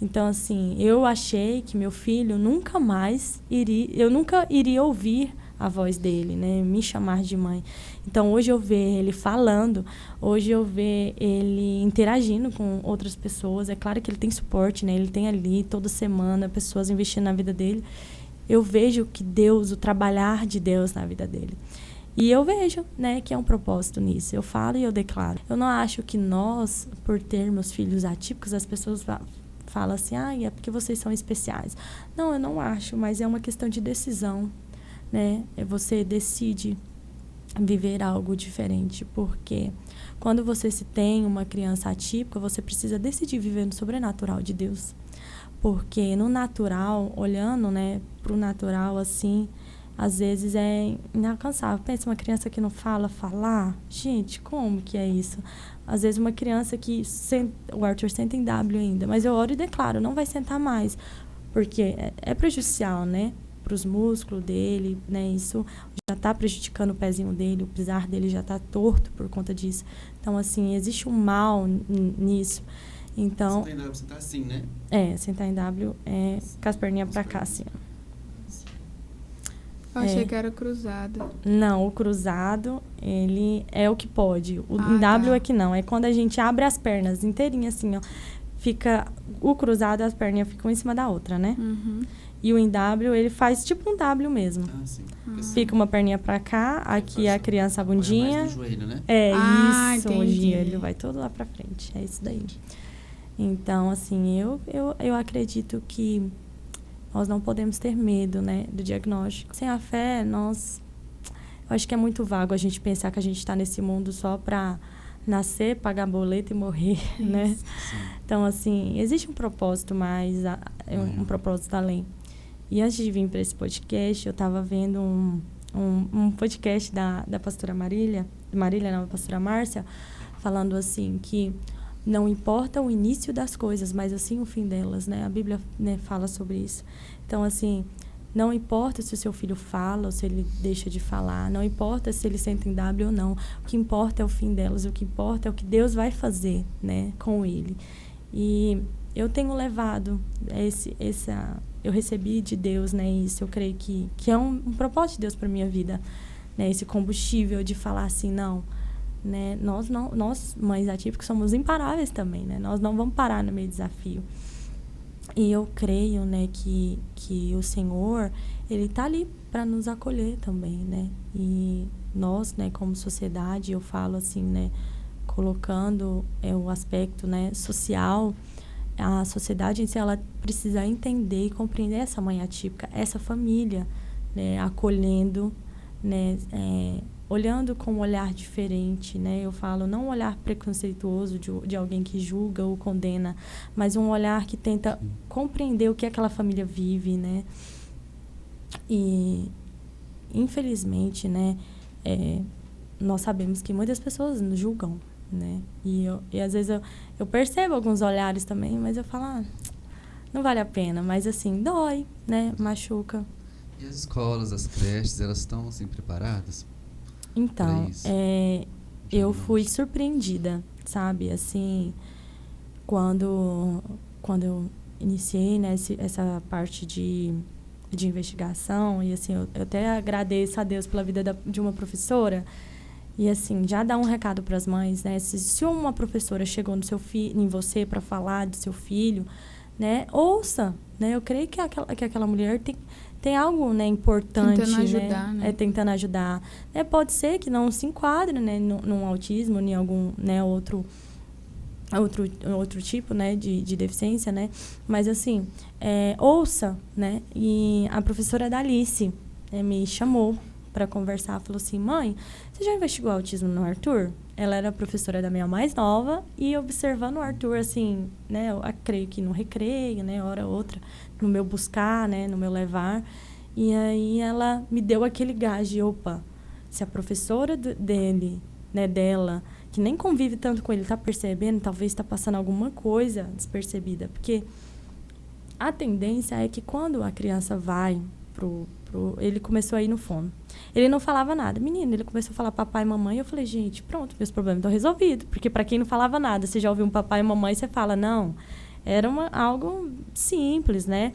Speaker 3: Então, assim, eu achei que meu filho eu nunca iria ouvir a voz dele, né? Me chamar de mãe. Então, hoje eu ver ele falando, hoje eu ver ele interagindo com outras pessoas. É claro que ele tem suporte, né? Ele tem ali, toda semana, pessoas investindo na vida dele. Eu vejo que o trabalhar de Deus na vida dele. E eu vejo, né, que é um propósito nisso. Eu falo e eu declaro. Eu não acho que nós, por termos filhos atípicos, as pessoas falam assim, é porque vocês são especiais. Não, eu não acho, mas é uma questão de decisão, né? Você decide viver algo diferente, porque quando você se tem uma criança atípica, você precisa decidir viver no sobrenatural de Deus. Porque no natural, olhando, né, pro natural assim, às vezes é inalcançável. Pensa, uma criança que não falar. Gente, como que é isso? Às vezes uma criança que... O Arthur senta em W ainda, mas eu oro e declaro, não vai sentar mais. Porque é prejudicial, né? Para os músculos dele, né? Isso já está prejudicando o pezinho dele, o pisar dele já está torto por conta disso. Então, assim, existe um mal nisso. Então...
Speaker 2: Sentar em W, você tá assim, né?
Speaker 3: Sentar em W é com as perninhas para cá, assim, ó.
Speaker 1: Eu achei que era cruzado.
Speaker 3: Não, o cruzado, ele é o que pode. Em W é que não. É quando a gente abre as pernas inteirinhas, assim, ó. Fica o cruzado, as perninhas ficam em cima da outra, né?
Speaker 1: Uhum.
Speaker 3: E o em W, ele faz tipo um W mesmo.
Speaker 2: Sim.
Speaker 3: Fica uma perninha pra cá, aqui a criança, a bundinha.
Speaker 2: Mais no joelho, né?
Speaker 3: Isso, o joelho vai todo lá pra frente. É isso daí. Então, assim, eu acredito que nós não podemos ter medo, né, do diagnóstico. Sem a fé, eu acho que é muito vago a gente pensar que a gente está nesse mundo só para nascer, pagar boleto e morrer, né?
Speaker 2: Sim.
Speaker 3: Então, assim, existe um propósito um propósito além. E antes de vir para esse podcast, eu estava vendo um podcast da pastora da pastora Márcia, falando assim que não importa o início das coisas, mas assim o fim delas, né? A Bíblia, né, fala sobre isso. Então, assim, não importa se o seu filho fala ou se ele deixa de falar, não importa se ele senta em W ou não. O que importa é o fim delas, o que importa é o que Deus vai fazer, né, com ele. E eu tenho levado eu recebi de Deus, né, isso. Eu creio que é um propósito de Deus para minha vida, né, esse combustível de falar assim, não, né, nós mães atípicas somos imparáveis também, né? Nós não vamos parar no meio do desafio. E eu creio, né, que o Senhor, ele está ali para nos acolher também, né? E nós, né, como sociedade, eu falo assim, né, colocando o aspecto, né, social, a sociedade em si, ela precisa entender e compreender essa mãe atípica, essa família, né, acolhendo, né, olhando com um olhar diferente, né? Eu falo, não um olhar preconceituoso de alguém que julga ou condena, mas um olhar que tenta compreender o que aquela família vive, né? E, infelizmente, né, nós sabemos que muitas pessoas nos julgam, né? E às vezes eu percebo alguns olhares também, mas eu falo, não vale a pena. Mas, assim, dói, né? Machuca.
Speaker 2: E as escolas, as creches, elas estão, assim, preparadas?
Speaker 3: Então, eu fui surpreendida, sabe? Assim, quando eu iniciei, né, essa parte de investigação, e assim, eu até agradeço a Deus pela vida de uma professora, e assim, já dá um recado para as mães, né? Se uma professora chegou no seu em você para falar do seu filho, né, ouça, né? Eu creio que aquela mulher tem algo, né, importante,
Speaker 1: tentando ajudar, né?
Speaker 3: Tentando ajudar. Pode ser que não se enquadre, né, num autismo, em algum, né, outro tipo, né, de deficiência, né? Mas, assim, ouça, né? E a professora da Alice me chamou para conversar, falou assim, mãe, você já investigou autismo no Arthur? Ela era a professora da minha mais nova e observando o Arthur, assim, né, eu creio que no recreio, né, hora ou outra, no meu buscar, né, no meu levar. E aí ela me deu aquele gás de, opa, se a professora dela, que nem convive tanto com ele, está percebendo, talvez está passando alguma coisa despercebida. Porque a tendência é que quando a criança vai ele começou a ir no fono. Ele não falava nada. Menino, ele começou a falar papai e mamãe. Eu falei, gente, pronto, meus problemas estão resolvidos. Porque para quem não falava nada, você já ouviu um papai e mamãe, você fala, não. Era algo simples, né?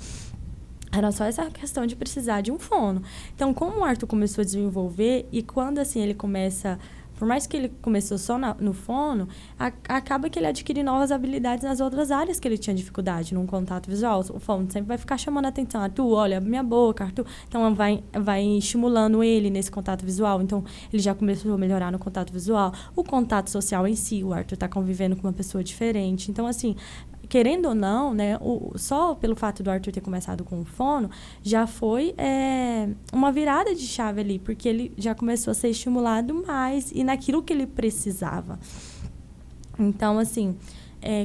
Speaker 3: Era só essa questão de precisar de um fono. Então, como o Arthur começou a desenvolver, e quando, assim, ele começa... Por mais que ele começou só no fono, acaba que ele adquire novas habilidades nas outras áreas que ele tinha dificuldade, num contato visual. O fono sempre vai ficar chamando a atenção. Arthur, olha, minha boca, Arthur. Então, vai estimulando ele nesse contato visual. Então, ele já começou a melhorar no contato visual. O contato social em si, o Arthur está convivendo com uma pessoa diferente. Então, assim... Querendo ou não, né, só pelo fato do Arthur ter começado com o fono, já foi uma virada de chave ali, porque ele já começou a ser estimulado mais e naquilo que ele precisava. Então, assim,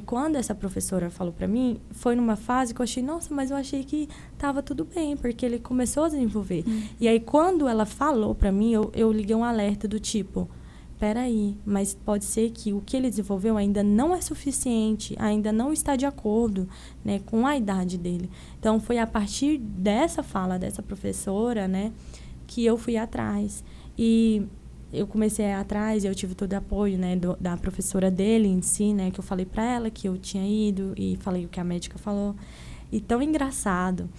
Speaker 3: quando essa professora falou para mim, foi numa fase que eu achei, nossa, mas eu achei que estava tudo bem, porque ele começou a desenvolver. E aí, quando ela falou para mim, eu liguei um alerta do tipo... Peraí, mas pode ser que o que ele desenvolveu ainda não é suficiente, ainda não está de acordo, né, com a idade dele. Então, foi a partir dessa fala dessa professora, né, que eu fui atrás. E eu comecei a ir atrás, eu tive todo o apoio, né, da professora dele em si, né, que eu falei para ela que eu tinha ido e falei o que a médica falou. E tão engraçado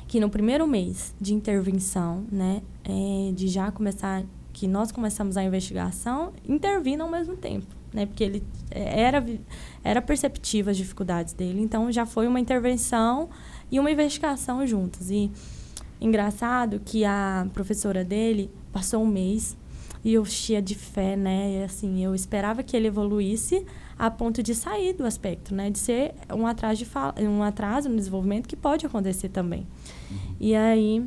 Speaker 3: que no primeiro mês de intervenção, né, de já começar... que nós começamos a investigação, intervindo ao mesmo tempo, né? Porque ele era perceptível as dificuldades dele, então já foi uma intervenção e uma investigação juntas. E engraçado que a professora dele passou um mês e eu cheia de fé, né? E, assim, eu esperava que ele evoluísse a ponto de sair do aspecto, né? De ser um atraso no desenvolvimento que pode acontecer também. E aí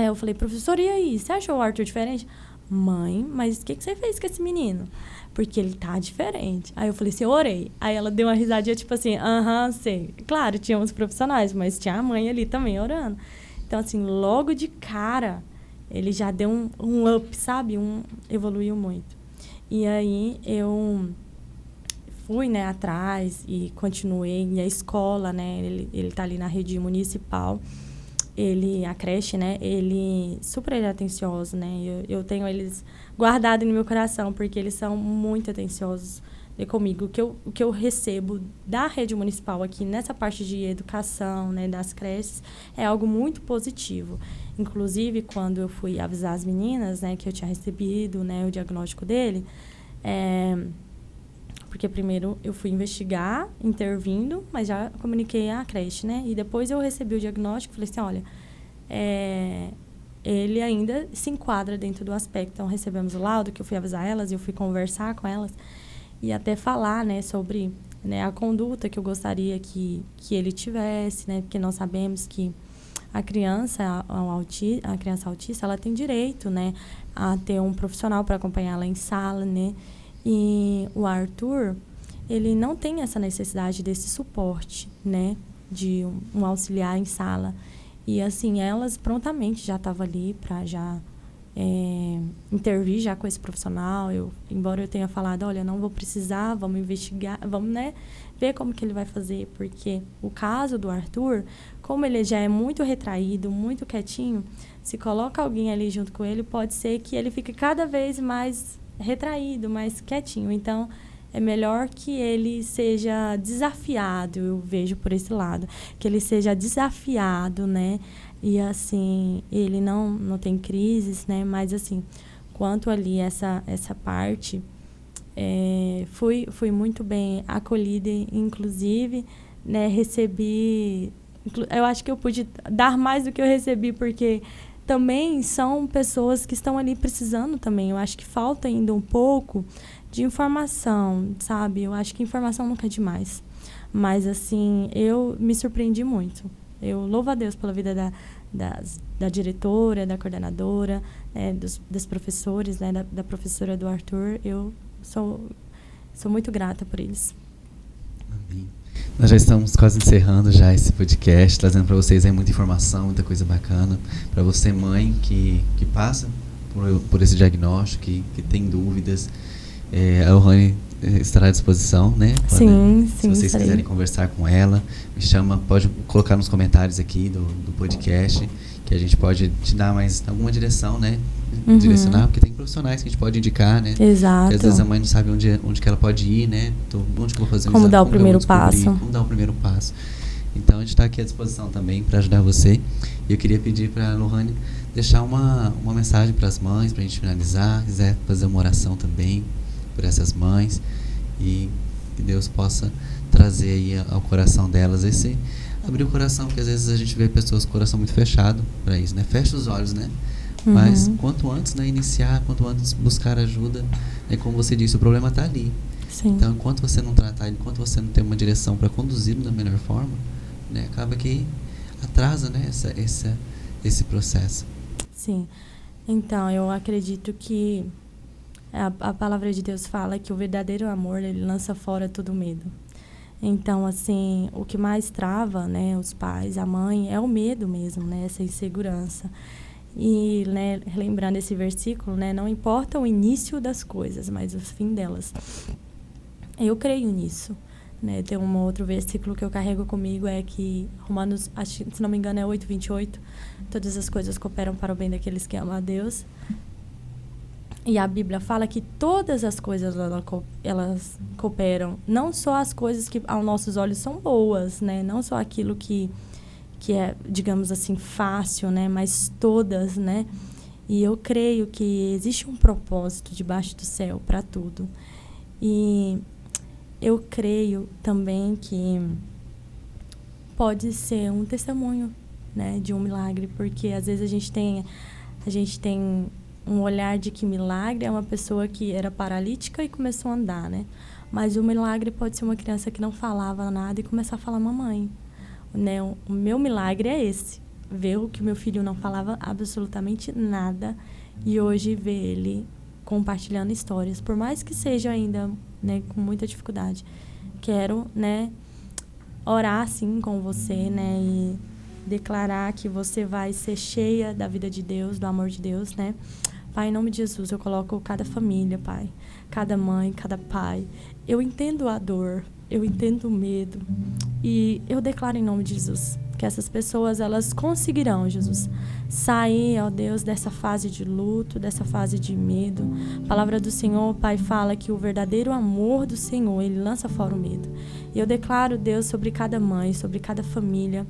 Speaker 3: eu falei, professora, e aí? Você achou o Arthur diferente? Mãe, mas o que você fez com esse menino? Porque ele tá diferente. Aí eu falei assim, eu orei. Aí ela deu uma risadinha, tipo assim, sei. Claro, tinha uns profissionais, mas tinha a mãe ali também orando. Então, assim, logo de cara, ele já deu um up, sabe? Evoluiu muito. E aí eu fui, né, atrás e continuei. E a escola, né, ele tá ali na rede municipal. A creche, né, ele super atencioso, né, eu tenho eles guardados no meu coração, porque eles são muito atenciosos comigo. O que eu recebo da rede municipal aqui, nessa parte de educação, né, das creches, é algo muito positivo. Inclusive, quando eu fui avisar as meninas, né, que eu tinha recebido, né, o diagnóstico dele, porque primeiro eu fui investigar, intervindo, mas já comuniquei à creche, né? E depois eu recebi o diagnóstico e falei assim, olha, ele ainda se enquadra dentro do aspecto. Então, recebemos o laudo, que eu fui avisar elas e eu fui conversar com elas e até falar, né, sobre, né, a conduta que eu gostaria que ele tivesse, né? Porque nós sabemos que a criança autista, ela tem direito, né, a ter um profissional para acompanhar ela em sala, né? E o Arthur, ele não tem essa necessidade desse suporte, né? De um auxiliar em sala. E, assim, elas prontamente já estavam ali para já intervir já com esse profissional. Embora eu tenha falado, olha, não vou precisar, vamos investigar, vamos, né, ver como que ele vai fazer, porque o caso do Arthur, como ele já é muito retraído, muito quietinho, se coloca alguém ali junto com ele, pode ser que ele fique cada vez mais retraído, mais quietinho. Então, é melhor que ele seja desafiado, eu vejo por esse lado, que ele seja desafiado, né? E, assim, ele não tem crises, né? Mas, assim, quanto ali essa parte, fui muito bem acolhida, inclusive, né? Recebi... Eu acho que eu pude dar mais do que eu recebi, porque também são pessoas que estão ali precisando também. Eu acho que falta ainda um pouco de informação, sabe? Eu acho que informação nunca é demais. Mas, assim, eu me surpreendi muito. Eu louvo a Deus pela vida da diretora, da coordenadora, né, dos professores, né, da professora do Arthur. Eu sou muito grata por eles.
Speaker 2: Amém. Nós já estamos quase encerrando já esse podcast, trazendo para vocês aí muita informação, muita coisa bacana. Para você, mãe, que passa por esse diagnóstico, que tem dúvidas, a Lohane estará à disposição, né?
Speaker 3: Sim,
Speaker 2: se vocês
Speaker 3: estarei.
Speaker 2: quiserem conversar com ela, me chama, pode colocar nos comentários aqui do podcast, que a gente pode te dar mais alguma direção, né? Direcionar, porque tem profissionais que a gente pode indicar, né?
Speaker 3: Exato.
Speaker 2: Porque às vezes a mãe não sabe onde que ela pode ir, né? Onde que eu vou fazer o
Speaker 3: Como
Speaker 2: exame,
Speaker 3: dar o primeiro passo.
Speaker 2: Como dar o primeiro passo. Então, a gente está aqui à disposição também para ajudar você. E eu queria pedir para a Lohane deixar uma mensagem para as mães, para a gente finalizar. Quiser fazer uma oração também por essas mães. E que Deus possa trazer aí ao coração delas abrir o coração, porque às vezes a gente vê pessoas com o coração muito fechado para isso, né? Fecha os olhos, né? Mas quanto antes, né, iniciar, quanto antes buscar ajuda, como você disse, o problema está ali.
Speaker 3: Sim.
Speaker 2: Então, enquanto você não tratar, enquanto você não tem uma direção para conduzi-lo da melhor forma, né, acaba que atrasa, né, esse processo.
Speaker 3: Sim. Então, eu acredito que a palavra de Deus fala que o verdadeiro amor, ele lança fora todo medo. Então, assim, o que mais trava, né, os pais, a mãe, é o medo mesmo, né, essa insegurança. E, né, lembrando esse versículo, né, não importa o início das coisas, mas o fim delas. Eu creio nisso. Né? Tem um outro versículo que eu carrego comigo, é que Romanos, se não me engano, é 8:28. Todas as coisas cooperam para o bem daqueles que amam a Deus. E a Bíblia fala que todas as coisas elas cooperam. Não só as coisas que aos nossos olhos são boas, né? Não só aquilo que é, digamos assim, fácil, né? Mas todas, né? E eu creio que existe um propósito debaixo do céu para tudo. E eu creio também que pode ser um testemunho, né, de um milagre, porque às vezes a gente tem um olhar de que milagre é uma pessoa que era paralítica e começou a andar, né? Mas o milagre pode ser uma criança que não falava nada e começar a falar mamãe, né? O meu milagre é esse, ver o que o meu filho não falava absolutamente nada e hoje ver ele compartilhando histórias, por mais que seja ainda, né, com muita dificuldade. Quero, né, orar assim com você, né, e declarar que você vai ser cheia da vida de Deus, do amor de Deus, né? Pai, em nome de Jesus, eu coloco cada família, Pai, cada mãe, cada pai. Eu entendo a dor, eu entendo o medo e eu declaro em nome de Jesus que essas pessoas, elas conseguirão, Jesus, sair, ó Deus, dessa fase de luto, dessa fase de medo. A palavra do Senhor, Pai, fala que o verdadeiro amor do Senhor, ele lança fora o medo. E eu declaro, Deus, sobre cada mãe, sobre cada família,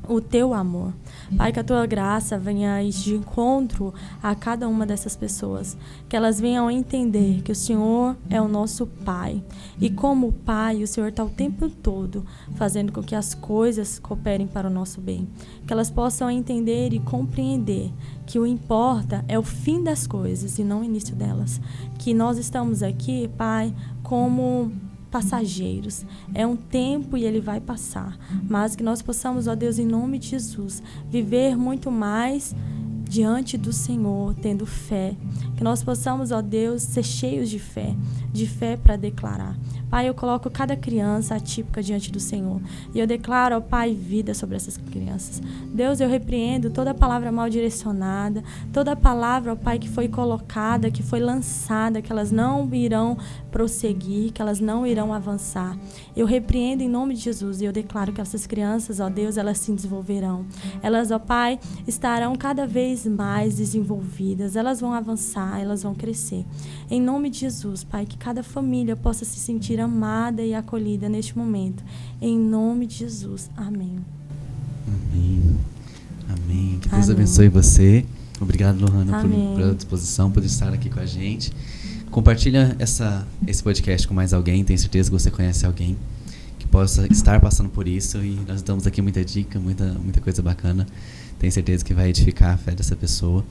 Speaker 3: o teu amor. Pai, que a tua graça venha de encontro a cada uma dessas pessoas, que elas venham a entender que o Senhor é o nosso Pai e como Pai, o Senhor está o tempo todo fazendo com que as coisas cooperem para o nosso bem, que elas possam entender e compreender que o importa é o fim das coisas e não o início delas, que nós estamos aqui, Pai, como passageiros. É um tempo e ele vai passar. Mas que nós possamos, ó Deus, em nome de Jesus, viver muito mais diante do Senhor, tendo fé. Que nós possamos, ó Deus, ser cheios de fé para declarar. Pai, eu coloco cada criança atípica diante do Senhor. E eu declaro, ó Pai, vida sobre essas crianças. Deus, eu repreendo toda palavra mal direcionada, toda palavra, ó Pai, que foi colocada, que foi lançada, que elas não irão prosseguir, que elas não irão avançar. Eu repreendo em nome de Jesus e eu declaro que essas crianças, ó Deus, elas se desenvolverão. Elas, ó Pai, estarão cada vez mais desenvolvidas, elas vão avançar, elas vão crescer. Em nome de Jesus, Pai, que cada família possa se sentir amada e acolhida neste momento. Em nome de Jesus. Amém.
Speaker 2: Amém. Amém. Que Deus
Speaker 3: Amém.
Speaker 2: abençoe você. Obrigado, Lohana,
Speaker 3: Amém.
Speaker 2: pela disposição, por estar aqui com a gente. Compartilha esse podcast com mais alguém. Tenho certeza que você conhece alguém que possa estar passando por isso. E nós damos aqui muita dica, muita coisa bacana. Tenho certeza que vai edificar a fé dessa pessoa.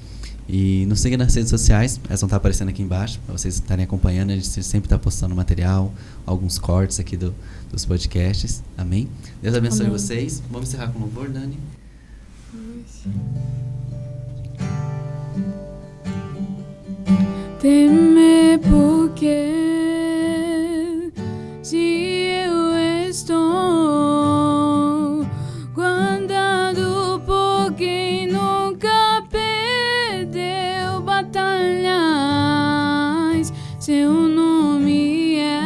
Speaker 2: E nos siga nas redes sociais, elas vão estar aparecendo aqui embaixo, para vocês estarem acompanhando. A gente sempre está postando material, alguns cortes aqui dos podcasts. Amém? Deus abençoe
Speaker 3: Amém.
Speaker 2: vocês. Vamos encerrar com louvor, Dani?
Speaker 1: Teme porque se eu estou guardado por quem nunca perdeu batalhas, seu nome é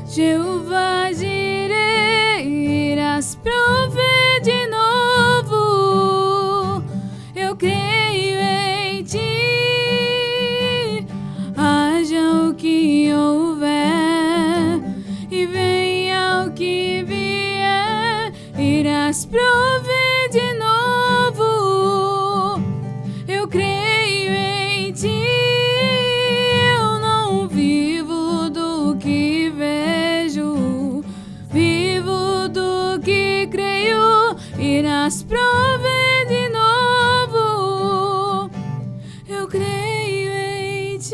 Speaker 1: Jeová Jireh, irás prover de novo. Eu creio em ti. Haja o que houver e venha o que vier, irás prover de novo. Eu creio em ti. Eu não vivo do que vejo, vivo do que creio, irás prover de novo. Eu creio em ti.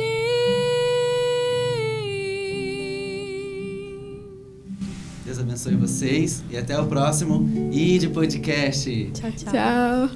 Speaker 2: Deus abençoe vocês e até o próximo ID Podcast.
Speaker 3: Tchau, tchau.
Speaker 1: Tchau.